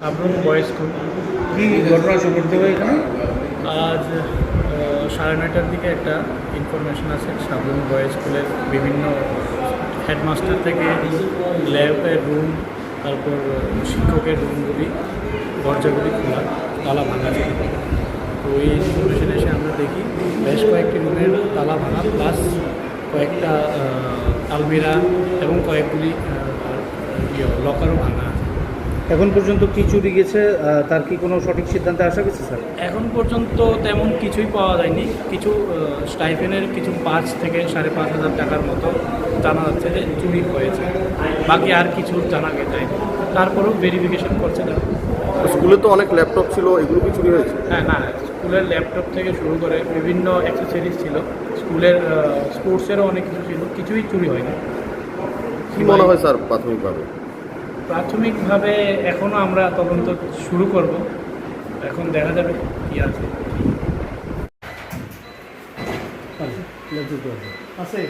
আবরণ boys school. কি ঘটনা ঘটতে হয় এখানে? আজ 9:30টার দিকে একটা ইনফরমেশন আছে সাবরুম বয়েজ স্কুলের বিভিন্ন হেডমাস্টার থেকে ল্যাবের রুম, তারপর শিক্ষকের রুমগুলি দরজাগুলি খোলা, তালা ভাঙা ছিল। তো এই ইনফরমেশন এসে আমরা দেখি বেশ কয়েকটি রুমের তালা ভাঙা, প্লাস কয়েকটা আলমিরা এবং কয়েকগুলি লকারও ভাঙা আছে। এখন পর্যন্ত কি চুরি গেছে তার কি কোনো সঠিক সিদ্ধান্তে আসা গেছে স্যার? এখন পর্যন্ত তেমন কিছুই পাওয়া যায়নি। কিছু স্টাইফেনের কিছু 5 থেকে 5,500 টাকার মতো জানা যাচ্ছে যে চুরি হয়েছে, বাকি আর কিছু জানা যায়নি। তারপরেও ভেরিফিকেশন করছে না। স্কুলে তো অনেক ল্যাপটপ ছিল, এগুলো কি চুরি হয়েছে? হ্যাঁ, না, স্কুলের ল্যাপটপ থেকে শুরু করে বিভিন্ন অ্যাক্সেসরিজ ছিল, স্কুলের স্পোর্টসেরও অনেক কিছু ছিল, কিছুই চুরি হয়নি। কি মনে হয় স্যার প্রাথমিকভাবে? প্রাথমিকভাবে এখনও আমরা তদন্ত শুরু করব, এখন দেখা যাবে কী আছে। আছে